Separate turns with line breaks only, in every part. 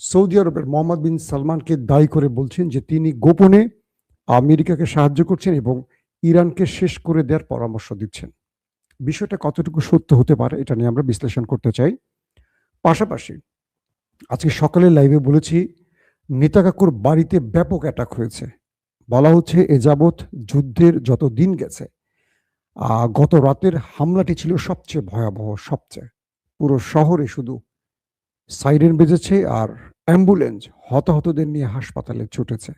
Saudi আরবের মোহাম্মদ বিন সালমানকে দায়ী করে বলছেন যে তিনি গোপনে আমেরিকাকে সাহায্য করছেন এবং ইরানকে শেষ করে দেওয়ার পরামর্শ দিচ্ছেন। বিষয়টা কতটুকু সত্য হতে পারে এটা নিয়ে আমরা বিশ্লেষণ করতে চাই। পাশাপাশি আজকে সকালে লাইভে বলেছি নেতা কাকুর বাড়িতে ব্যাপক অ্যাটাক হয়েছে। বলা হচ্ছে এ যাবৎ যুদ্ধের যত দিন গেছে গত রাতের হামলাটি ছিল সবচেয়ে ভয়াবহ, সবচেয়ে। পুরো শহরে শুধু সাইরেন বেজেছে আর অ্যাম্বুলেন্স হতাহতদের নিয়ে হাসপাতালে ছুটেছে।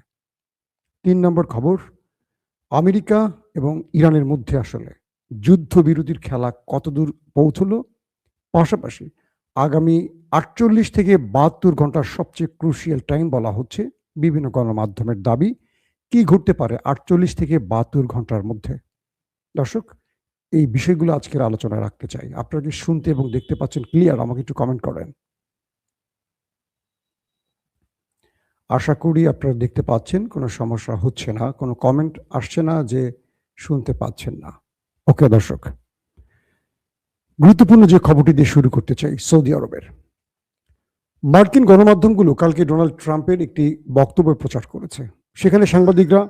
৩ নম্বর খবর, আমেরিকা এবং ইরানের মধ্যে আসলে যুদ্ধবিরতির খেলা কতদূর পৌঁছলো। পাশাপাশি আগামী ৪৮ থেকে ৭২ ঘন্টার সবচেয়ে ক্রুশিয়াল টাইম বলা হচ্ছে বিভিন্ন গণমাধ্যমের দাবি। কি ঘটতে পারে ৪৮ থেকে ৭২ ঘন্টার মধ্যে? দর্শক, এই বিষয়গুলো আজকের আলোচনায় রাখতে চাই। আপনারা কি শুনতে এবং দেখতে পাচ্ছেন ক্লিয়ার? আমাকে একটু কমেন্ট করেন। আশা করি আপনারা দেখতে পাচ্ছেন, কোনো সমস্যা হচ্ছে না, কোনো কমেন্ট আসছে না যে শুনতে পাচ্ছেন না। ওকে দর্শক, গুরুত্বপূর্ণ যে খবরটি দিয়ে শুরু করতে চাই সৌদি আরবের। মার্কিন গণমাধ্যমগুলো কালকে ডোনাল্ড ট্রাম্পের একটি বক্তব্য প্রচার করেছে। সেখানে সাংবাদিকরা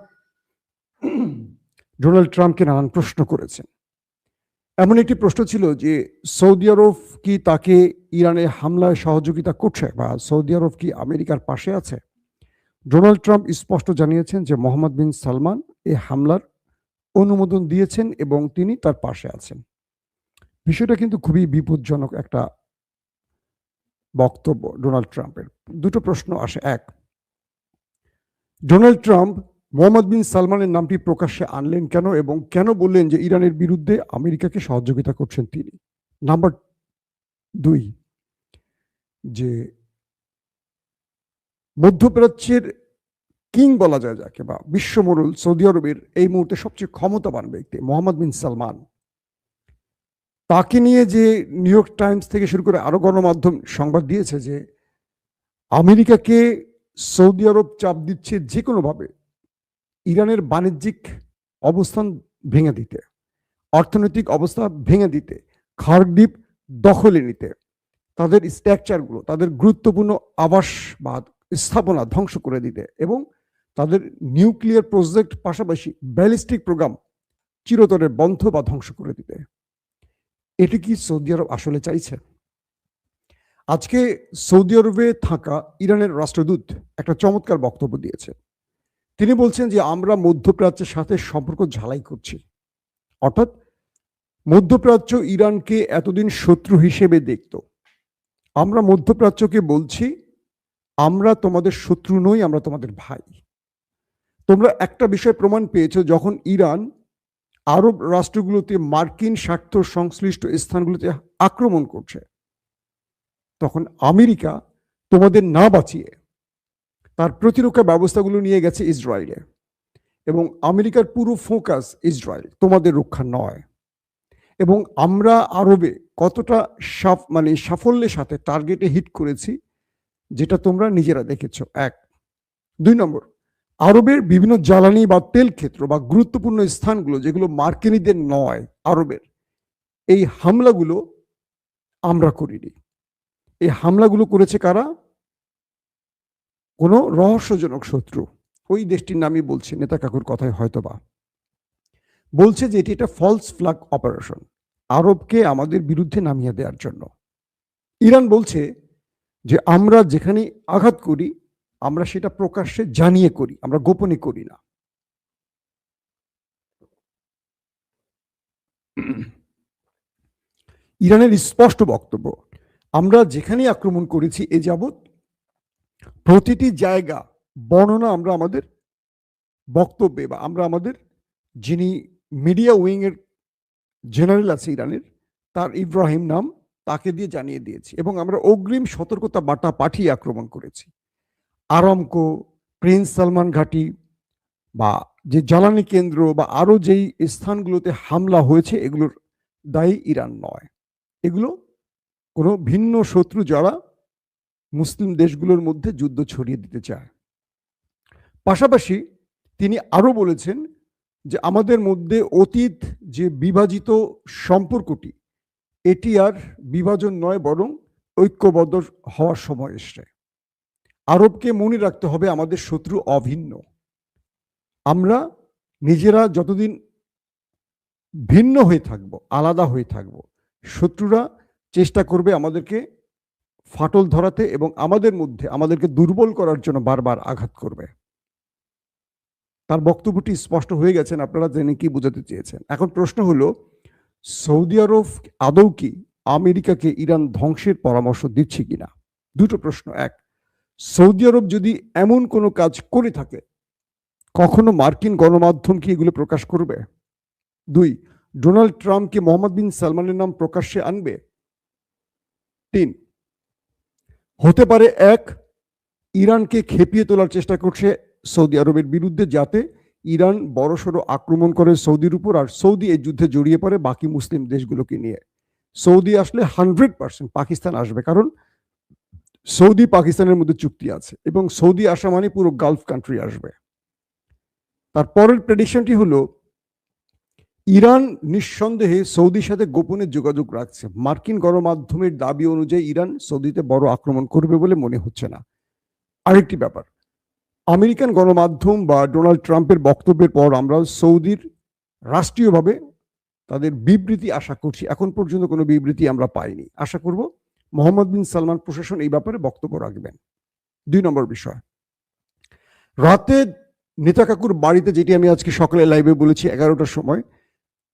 ডোনাল্ড ট্রাম্পকে নানান প্রশ্ন করেছেন। এমন একটি প্রশ্ন ছিল যে সৌদি আরব কি তাকে ইরানে হামলায় সহযোগিতা করছে বা সৌদি আরব কি আমেরিকার পাশে আছে? ডোনাল্ড ট্রাম্প স্পষ্ট জানিয়েছেন যে মোহাম্মদ বিন সালমান এই হামলার অনুমোদন দিয়েছেন এবং তিনি তার পাশে আছেন। বিষয়টা কিন্তু খুবই বিপজ্জনক একটা বক্তব্য ডোনাল্ড ট্রাম্পের। দুটো প্রশ্ন আসে। এক, ডোনাল্ড ট্রাম্প মোহাম্মদ বিন সালমানের নামটি প্রকাশ্যে আনলেন কেন এবং কেন বললেন যে ইরানের বিরুদ্ধে আমেরিকাকে সহযোগিতা করছেন তিনি? নাম্বার 2, যে মধ্যপ্রাচ্যের কিং বলা যায় যাকে, বা বিশ্বমোড়ল সৌদি আরবের এই মুহূর্তে সবচেয়ে ক্ষমতাবান ব্যক্তি মোহাম্মদ বিন সালমান, তাকে নিয়ে যে নিউ ইয়র্ক টাইমস থেকে শুরু করে আরো গণমাধ্যম সংবাদ দিয়েছে যে আমেরিকাকে সৌদি আরব চাপ দিচ্ছে যে কোনোভাবে ইরানের বাণিজ্যিক অবস্থান ভেঙে দিতে, অর্থনৈতিক অবস্থা ভেঙে দিতে, খার্ক দ্বীপ দখলে নিতে, তাদের স্ট্রাকচারগুলো, তাদের গুরুত্বপূর্ণ আবাস বা স্থাপনা ধ্বংস করে দিতে এবং তাদের নিউক্লিয়ার প্রজেক্ট পাশাপাশি ব্যালিস্টিক প্রোগ্রাম চিরতরে বন্ধ বা ধ্বংস করে দিতে। এটি কি সৌদি আরব আসলে চাইছে? আজকে সৌদি আরবে থাকা ইরানের রাষ্ট্রদূত একটা চমৎকার বক্তব্য দিয়েছে। তিনি বলছেন যে আমরা মধ্যপ্রাচ্যের সাথে সম্পর্ক ঝালাই করছি, অর্থাৎ মধ্যপ্রাচ্য ইরানকে এতদিন শত্রু হিসেবে দেখত। আমরা মধ্যপ্রাচ্যকে বলছি আমরা তোমাদের শত্রু নই, আমরা তোমাদের ভাই। তোমরা একটা বিষয় প্রমাণ পেয়েছো, যখন ইরান আরব রাষ্ট্রগুলোতে মার্কিন স্বার্থ সংশ্লিষ্ট স্থানগুলোতে আক্রমণ করছে, তখন আমেরিকা তোমাদের না বাঁচিয়ে তার প্রতিরক্ষা ব্যবস্থাগুলো নিয়ে গেছে ইসরায়েলে এবং আমেরিকার পুরো ফোকাস ইসরায়েল, তোমাদের রক্ষা নয়। এবং আমরা আরবে কতটা সাফল্যের সাথে টার্গেটে হিট করেছি যেটা তোমরা নিজেরা দেখেছো। 1। 2 নম্বর, আরবের বিভিন্ন জ্বালানি বা তেল ক্ষেত্র বা গুরুত্বপূর্ণ স্থানগুলো যেগুলো মার্কিনীদের নয় আরবের, এই হামলাগুলো আমরা করিনি। এই হামলাগুলো করেছে কারা? কোনো রহস্যজনক শত্রু। ওই দেশটির নামই বলছে, নেতা কাকুর কথায় হয়তোবা বলছে যে এটি একটা ফলস ফ্ল্যাগ অপারেশন, আরবকে আমাদের বিরুদ্ধে নামিয়ে দেওয়ার জন্য। ইরান বলছে যে আমরা যেখানে আঘাত করি আমরা সেটা প্রকাশ্যে জানিয়ে করি, আমরা গোপনে করি না। ইরানের স্পষ্ট বক্তব্য, আমরা যেখানে আক্রমণ করেছি এ যাবৎ প্রতিটি জায়গা বর্ণনা আমরা আমাদের বক্তব্যে বা আমরা আমাদের যিনি মিডিয়া উইং এর জেনারেল আছে ইরানের, তার ইব্রাহিম নাম, তাকে দিয়ে জানিয়ে দিয়েছি এবং আমরা অগ্রিম সতর্কতা বার্তা পাঠিয়ে আক্রমণ করেছি। আরামকো, প্রিন্স সালমান ঘাঁটি বা যে জ্বালানি কেন্দ্র বা আরো যেই স্থানগুলোতে হামলা হয়েছে এগুলোর দায়ী ইরান নয়। এগুলো কোনো ভিন্ন শত্রু যারা মুসলিম দেশগুলোর মধ্যে যুদ্ধ ছড়িয়ে দিতে চায়। পাশাপাশি তিনি আরো বলেছেন যে আমাদের মধ্যে অতীত যে বিভাজিত সম্পর্কটি, এটি আর বিভাজন নয় বরং ঐক্যবদ্ধ হওয়ার সময় এসছে। আরবকে মনে রাখতে হবে আমাদের শত্রু অভিন্ন। আমরা নিজেরা যতদিন ভিন্ন হয়ে থাকব, আলাদা হয়ে থাকব, শত্রুরা চেষ্টা করবে আমাদেরকে ফাটল ধরাতে এবং আমাদের মধ্যে আমাদেরকে দুর্বল করার জন্য বারবার আঘাত করবে। তার বক্তব্যটি স্পষ্ট হয়ে গেছেন, আপনারা জেনে কি বোঝাতে চেয়েছেন। এখন প্রশ্ন হলো, সৌদি আরব আদৌ কি আমেরিকাকে ইরান ধ্বংসের পরামর্শ দিচ্ছে কিনা? দুটো প্রশ্ন। এক, সৌদি আরব যদি এমন কোনো কাজ করে থাকে, কখনো মার্কিন গণমাধ্যম কি এগুলো প্রকাশ করবে? দুই, ডোনাল্ড ট্রাম্প কি মোহাম্মদ বিন সালমানের নাম প্রকাশ্যে আনবে? তিন, হতে পারে এক, ইরানকে খেপিয়ে তোলার চেষ্টা করছে সৌদি আরবের বিরুদ্ধে, যাতে ইরান বড়সড় আক্রমণ করে সৌদির উপর, আর সৌদি এই যুদ্ধে জড়িয়ে পড়ে বাকি মুসলিম দেশগুলোকে নিয়ে। সৌদি আসলে 100% পাকিস্তান আসবে, কারণ সৌদি পাকিস্তানের মধ্যে চুক্তি আছে এবং সৌদি আসা মানে পুরো গালফ কান্ট্রি আসবে। তারপরের প্রেডিকশনটি হলো, ইরান নিঃসন্দেহে সৌদির সাথে গোপনে যোগাযোগ রাখছে। মার্কিন গণমাধ্যমের দাবি অনুযায়ী ইরান সৌদিতে বড় আক্রমণ করবে বলে মনে হচ্ছে না। আরেকটি ব্যাপার, আমেরিকান গণমাধ্যম বা ডোনাল্ড ট্রাম্পের বক্তব্যের পর আমরা সৌদির রাষ্ট্রীয়ভাবে তাদের বিবৃতি আশা করছি। এখন পর্যন্ত কোনো বিবৃতি আমরা পাইনি। আশা করব মোহাম্মদ বিন সালমান প্রশাসন এই ব্যাপারে বক্তব্য রাখবেন। 2 নম্বর বিষয়, রাতে নেতা কাকুর বাড়িতে, যেটি আমি আজকে সকালে লাইভে বলেছি 11টার সময়,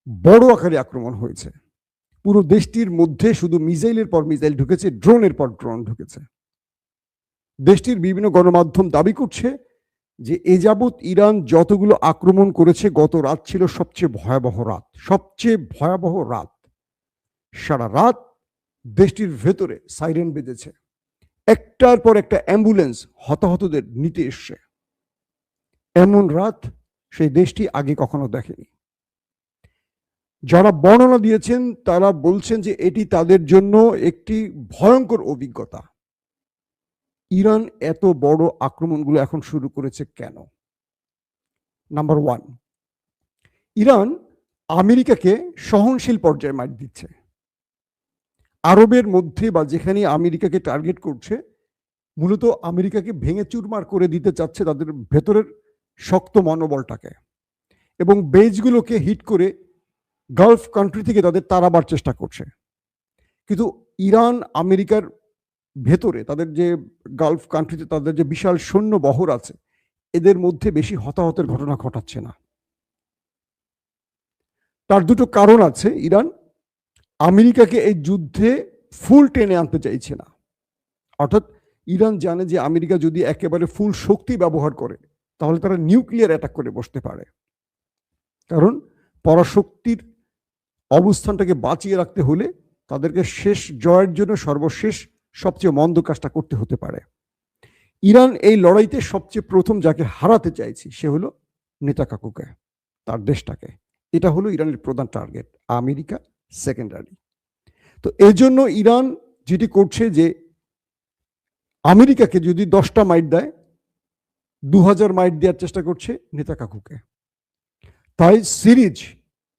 বড় আকারে আক্রমণ হয়েছে। পুরো দেশটির মধ্যে শুধু মিসাইলের পর মিসাইল ঢুকেছে, ড্রোনের পর ড্রোন ঢুকেছে। দেশটির বিভিন্ন গণমাধ্যম দাবি করছে যে এ যাবৎ ইরান যতগুলো আক্রমণ করেছে, গত রাত ছিল সবচেয়ে ভয়াবহ রাত। সবচেয়ে ভয়াবহ রাত। সারা রাত দেশটির ভেতরে সাইরেন বেজেছে, একটার পর একটা অ্যাম্বুলেন্স হতাহতদের নিতে এসছে। এমন রাত সেই দেশটি আগে কখনো দেখেনি। যারা বর্ণনা দিয়েছেন তারা বলছেন যে এটি তাদের জন্য একটি ভয়ঙ্কর অভিজ্ঞতা। ইরান এত বড় আক্রমণগুলো এখন শুরু করেছে কেন? নাম্বার 1, ইরান আমেরিকাকে সহনশীল পর্যায়ে মার দিচ্ছে। আরবের মধ্যে বা যেখানে আমেরিকাকে টার্গেট করছে, মূলত আমেরিকাকে ভেঙে চুরমার করে দিতে চাচ্ছে তাদের ভেতরের শক্ত মনোবলটাকে, এবং বেজগুলোকে হিট করে গালফ কান্ট্রি থেকে তাদের তাড়াবার চেষ্টা করছে। কিন্তু ইরান আমেরিকার ভেতরে, তাদের যে গালফ কান্ট্রিতে তাদের যে বিশাল সৈন্য বহর আছে, এদের মধ্যে বেশি হতাহতের ঘটনা ঘটাচ্ছে না। তার দুটো কারণ আছে। ইরান আমেরিকাকে এই যুদ্ধে ফুল টেনে আনতে চাইছে না। অর্থাৎ ইরান জানে যে আমেরিকা যদি একেবারে ফুল শক্তি ব্যবহার করে, তাহলে তারা নিউক্লিয়ার অ্যাটাক করে বসতে পারে। কারণ পরাশক্তির অবস্থানটাকে বাঁচিয়ে রাখতে হলে তাদেরকে শেষ জয়ের জন্য সর্বশেষ সবচেয়ে মন্দ কাজটা করতে হতে পারে। ইরান এই লড়াইতে সবচেয়ে প্রথম যাকে হারাতে চাইছে সে হলো নেতা কাকুকে, তার দেশটাকে। এটা হলো ইরানের প্রধান টার্গেট, আমেরিকা সেকেন্ডারি। তো এই জন্য ইরান যেটি করছে যে আমেরিকাকে যদি 10টা মাইট দেয়, 2000 মাইট দেওয়ার চেষ্টা করছে নেতা কাকুকে। তাই সিরিজ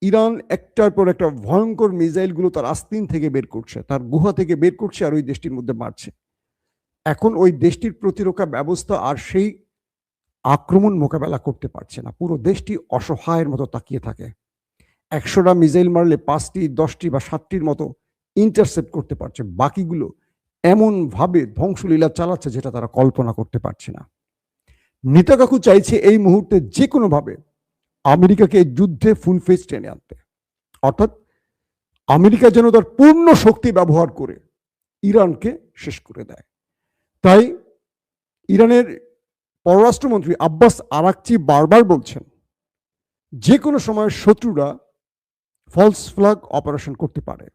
ইরান একটার পর একটা ভয়ঙ্কর মিসাইলগুলো তার আস্তিন থেকে বের করছে, তার গুহা থেকে বের করছে, আর ওই দেশটির মধ্যে মারছে। এখন ওই দেশটির প্রতিরক্ষা ব্যবস্থা আর সেই আক্রমণ মোকাবেলা করতে পারছে না। পুরো দেশটি অসহায়ের মতো তাকিয়ে থাকে। 100টা মিসাইল মারলে 5টি, 10টি বা 7টির মতো ইন্টারসেপ্ট করতে পারছে, বাকিগুলো এমনভাবে ধ্বংসলীলা চালাচ্ছে যেটা তারা কল্পনা করতে পারছে না। নেতাকাকু চাইছে এই মুহূর্তে যে কোনোভাবে আমেরিকাকে এই যুদ্ধে ফুল ফেজ টেনে আনতে, অর্থাৎ আমেরিকা যেন তার পূর্ণ শক্তি ব্যবহার করে ইরানকে শেষ করে দেয়। তাই ইরানের পররাষ্ট্রমন্ত্রী আব্বাস আরাকচি বারবার বলছেন যে কোনো সময় শত্রুরা ফলস ফ্ল্যাগ অপারেশন করতে পারে,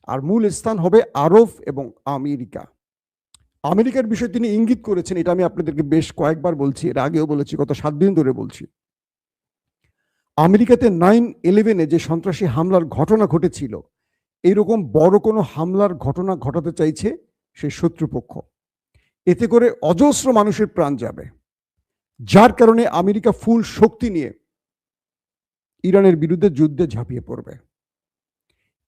আর মূল স্থান হবে আরব এবং আমেরিকা। আমেরিকার বিষয়ে তিনি ইঙ্গিত করেছেন, এটা আমি আপনাদেরকে বেশ কয়েকবার বলছি, এর আগেও বলেছি, গত 7 দিন ধরে বলছি। আমেরিকাতে 9/11-এ যে সন্ত্রাসী হামলার ঘটনা ঘটেছিল, এইরকম বড় কোনো হামলার ঘটনা ঘটাতে চাইছে সেই শত্রুপক্ষ। এতে করে অজস্র মানুষের প্রাণ যাবে, যার কারণে আমেরিকা ফুল শক্তি নিয়ে ইরানের বিরুদ্ধে যুদ্ধে ঝাঁপিয়ে পড়বে।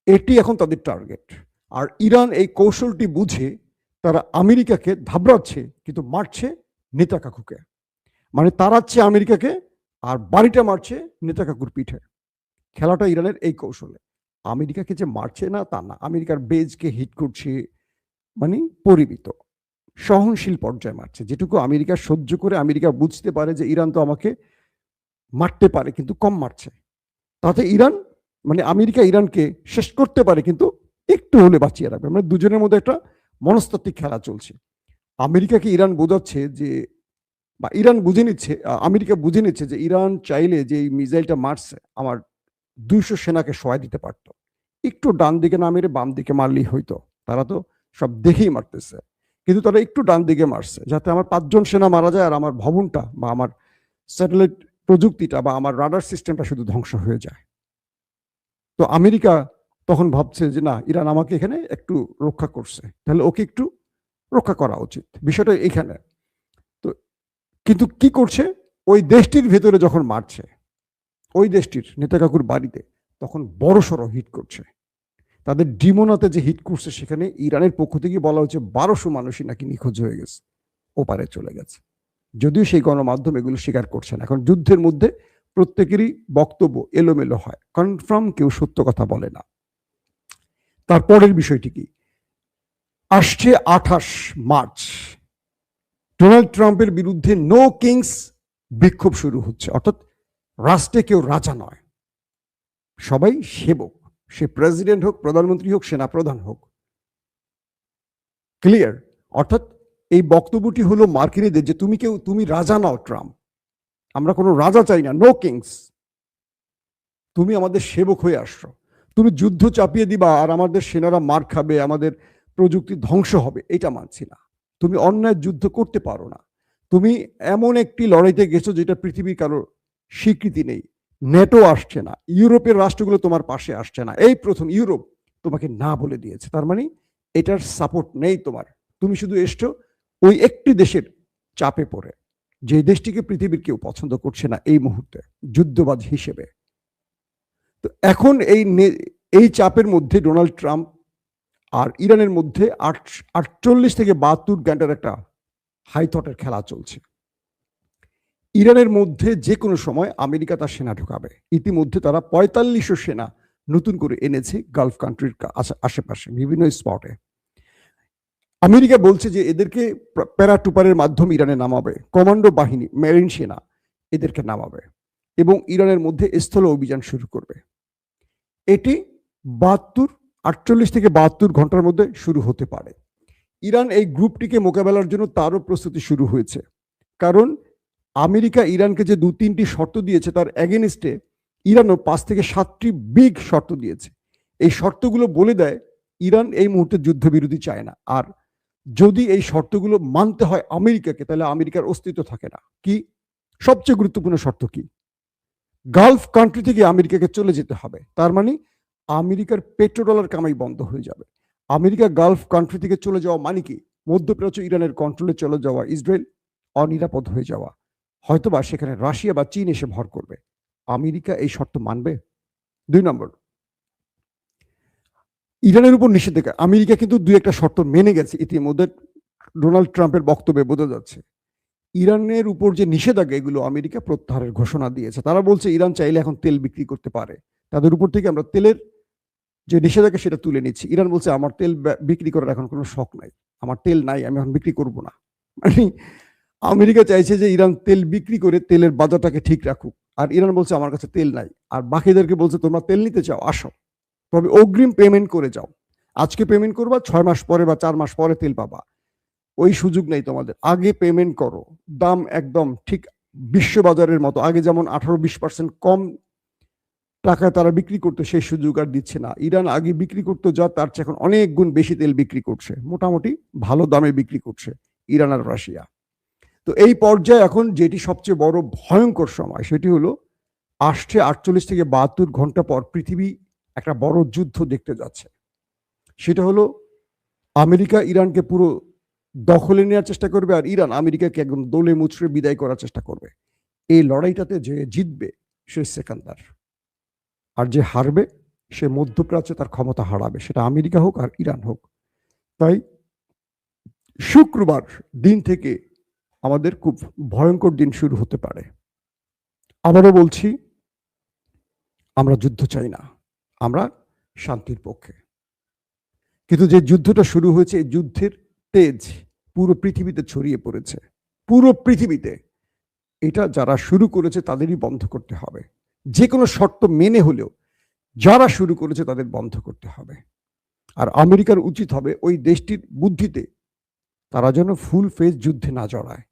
এটি এখন তাদের টার্গেট। আর ইরান এই কৌশলটি বুঝে তারা আমেরিকাকে ধাবড়াচ্ছে, কিন্তু মারছে নেতাকাকুকে, মানে তাড়াচ্ছে আমেরিকাকে আর বাড়িটা মারছে নেতাকাকুর পিঠে। খেলাটা ইরানের এই কৌশলে। আমেরিকাকে যে মারছে না তা না, আমেরিকার বেজকে হিট করছে, মানে পরিমিত সহনশীল পর্যায়ে মারছে, যেটুকু আমেরিকা সহ্য করে আমেরিকা বুঝতে পারে যে ইরান তো আমাকে মারতে পারে কিন্তু কম মারছে, তাতে ইরান মানে আমেরিকা ইরানকে শেষ করতে পারে কিন্তু একটু হলে বাঁচিয়ে রাখবে, মানে দুজনের মধ্যে একটা মনস্তাত্ত্বিক খেলা চলছে। আমেরিকাকে ইরান বোঝাচ্ছে যে, বা ইরান বুঝে নিচ্ছে, আমেরিকা বুঝে নিচ্ছে যে ইরান চাইলে যে এই মিসাইলটা মারছে আমার 200 সেনাকে সহায় দিতে পারত, একটু ডান দিকে না মেরে বাম দিকে মারলেই হইতো, তারা তো সব দেখেই মারতেছে, কিন্তু তারা একটু ডান দিকে মারছে যাতে আমার 5 জন সেনা মারা যায় আর আমার ভবনটা বা আমার স্যাটেলাইট প্রযুক্তিটা বা আমার রাডার সিস্টেমটা শুধু ধ্বংস হয়ে যায়। তো আমেরিকা তখন ভাবছে যে না, ইরান আমাকে এখানে একটু রক্ষা করছে, তাহলে ওকে একটু রক্ষা করা উচিত, বিষয়টা এখানে। তো কিন্তু কি করছে, ওই দেশটির ভেতরে যখন মারছে, ওই দেশটির নেতাকাকুর বাড়িতে, তখন বড়সড় হিট করছে। তাদের ডিমোনাতে যে হিট করছে সেখানে ইরানের পক্ষ থেকে বলা হচ্ছে 1200 মানুষই নাকি নিখোঁজ হয়ে গেছে, ওপারে চলে গেছে, যদিও সেই গণমাধ্যম এগুলো স্বীকার করছে না। এখন যুদ্ধের মধ্যে প্রত্যেকেরই বক্তব্য এলোমেলো হয়, কনফার্ম কেউ সত্য কথা বলে না। তারপরের বিষয়টি কি, আসছে 28 মার্চ ডোনাল্ড ট্রাম্পের বিরুদ্ধে নো কিংস বিক্ষোভ শুরু হচ্ছে, অর্থাৎ রাষ্ট্রে কেউ রাজা নয়, সবাই সেবক, সে প্রেসিডেন্ট হোক, প্রধানমন্ত্রী হোক, সেনাপ্রধান হোক। ক্লিয়ার? অর্থাৎ এই বক্তব্যটি হলো মার্কিনীদের যে তুমি রাজা নাও ট্রাম্প, আমরা কোনো রাজা চাই না, নো কিংস, তুমি আমাদের সেবক হয়ে আসছো, তুমি যুদ্ধ চাপিয়ে দিবা আর আমাদের সেনারা মার খাবে, আমাদের প্রযুক্তি ধ্বংস হবে, এটা মানছি না। তুমি অন্যায় যুদ্ধ করতে পারো না, তুমি এমন একটি লড়াইতে গেছো যেটা পৃথিবীর কারো স্বীকৃতি নেই, নেটো আসছে না, ইউরোপের রাষ্ট্রগুলো তোমার পাশে আসছে না, এই প্রথম ইউরোপ তোমাকে না বলে দিয়েছে, তার মানে এটার সাপোর্ট নেই তোমার, তুমি শুধু এসছো ওই একটি দেশের চাপে পড়ে, যে দেশটিকে পৃথিবীর কেউ পছন্দ করছে না এই মুহূর্তে যুদ্ধবাজ হিসেবে। তো এখন এই চাপের মধ্যে ডোনাল্ড ট্রাম্প আর ইরানের মধ্যে 48 থেকে 72 ঘন্টার একটা হাই থটের খেলা চলছে। ইরানের মধ্যে যে কোনো সময় আমেরিকা তার সেনা ঢোকাবে, ইতিমধ্যে তারা 4500 সেনা নতুন করে এনেছে গালফ কান্ট্রির আশেপাশে বিভিন্ন স্পটে। আমেরিকা বলছে যে এদেরকে প্যারাটুপারের মাধ্যমে ইরানে নামাবে, কমান্ডো বাহিনী, মেরিন সেনা এদেরকে নামাবে এবং ইরানের মধ্যে স্থল অভিযান শুরু করবে। এটি 48 থেকে 72 ঘন্টার মধ্যে শুরু হতে পারে। ইরান এই গ্রুপটিকে মোকাবেলার জন্য তারও প্রস্তুতি শুরু হয়েছে, কারণ আমেরিকা ইরানকে যে 2-3টি শর্ত দিয়েছে তার এগেনস্টে ইরানও 5 থেকে 7টি বিগ শর্ত দিয়েছে। এই শর্তগুলো বলে দেয় ইরান এই মুহূর্তে যুদ্ধবিরতি চায় না, আর যদি এই শর্তগুলো মানতে হয় আমেরিকাকে, তাহলে আমেরিকার অস্তিত্ব থাকে না। কি সবচেয়ে গুরুত্বপূর্ণ শর্ত কি, গালফ কান্ট্রি থেকে আমেরিকাকে চলে যেতে হবে, তার মানে আমেরিকার পেট্রোডলার কামাই বন্ধ হয়ে যাবে। আমেরিকা গালফ কান্ট্রি থেকে চলে যাওয়া মানে কি, মধ্যপ্রাচ্য ইরানের কন্ট্রোলে চলে যাওয়া, ইসরায়েল অনিরাপদ হয়ে যাওয়া, হয়তোবা সেখানে রাশিয়া বা চীন এসে ভর করবে। আমেরিকা এই শর্ত মানবে? 2 নম্বর, ইরানের উপর নিষেধাজ্ঞা। আমেরিকা কিন্তু 2-1টা শর্ত মেনে গেছে ইতিমধ্যে, ডোনাল্ড ট্রাম্পের বক্তব্যে বোঝা যাচ্ছে। ইরানের উপর যে নিষেধাজ্ঞা এগুলো আমেরিকা প্রত্যাহারের ঘোষণা দিয়েছে। তারা বলছে ইরান চাইলে এখন তেল বিক্রি করতে পারে, তাদের উপর থেকে আমরা তেলের যে নিষেধাজ্ঞা সেটা তুলে নিচ্ছি। ইরান বলছে আমার তেল বিক্রি করার এখন কোনো শখ নাই, আমার তেল নাই, আমি এখন বিক্রি করব না। মানে আমেরিকা চাইছে যে ইরান তেল বিক্রি করে তেলের বাজারটাকে ঠিক রাখুক, আর ইরান বলছে আমার কাছে তেল নাই, আর বাকিদেরকে বলছে তোমরা তেল নিতে চাও আসো, তবে অগ্রিম পেমেন্ট করে যাও, আজকে পেমেন্ট করবা, 6 মাস পরে বা 4 মাস পরে তেল পাবা, ওই সুযোগ নেই তোমাদের, আগে পেমেন্ট করো। দাম একদম ঠিক বিশ্ববাজারের মতো, আগে যেমন 18-20% কম টাকায় তারা বিক্রি করতো, সেই সুযোগ আর দিচ্ছে না। ইরান আগে বিক্রি করতো যা, তার চেয়ে এখন অনেক গুণ বেশি তেল বিক্রি করছে, মোটামুটি ভালো দামে বিক্রি করছে ইরান আর রাশিয়া। তো এই পর্যায়ে এখন যেটি সবচেয়ে বড় ভয়ঙ্কর সময়, সেটি হলো আসছে 48 থেকে 72 ঘন্টা পর পৃথিবী একটা বড় যুদ্ধ দেখতে যাচ্ছে। সেটা হলো আমেরিকা ইরানকে পুরো দখলে নেওয়ার চেষ্টা করবে, আর ইরান আমেরিকাকে একদম দোলে মুচড়ে বিদায় করার চেষ্টা করবে। এই লড়াইটাতে যে জিতবে সে সেকেন্দার, আর যে হারবে সে মধ্যপ্রাচ্যে তার ক্ষমতা হারাবে, সেটা আমেরিকা হোক আর ইরান হোক। তাই শুক্রবার দিন থেকে আমাদের খুব ভয়ঙ্কর দিন শুরু হতে পারে। আবারও বলছি, আমরা যুদ্ধ চাই না, আমরা শান্তির পক্ষে। কিন্তু যে যুদ্ধটা শুরু হয়েছে, এই যুদ্ধের তেজ পুরো পৃথিবীতে ছড়িয়ে পড়েছে, পুরো পৃথিবীতে। এটা যারা শুরু করেছে তাদেরই বন্ধ করতে হবে, যে কোনো শর্ত মেনে হলেও যারা শুরু করেছে তাদের বন্ধ করতে হবে। আর আমেরিকার উচিত হবে ওই দেশটির বুদ্ধিতে তারা যেন ফুল ফেজ যুদ্ধে না জড়ায়।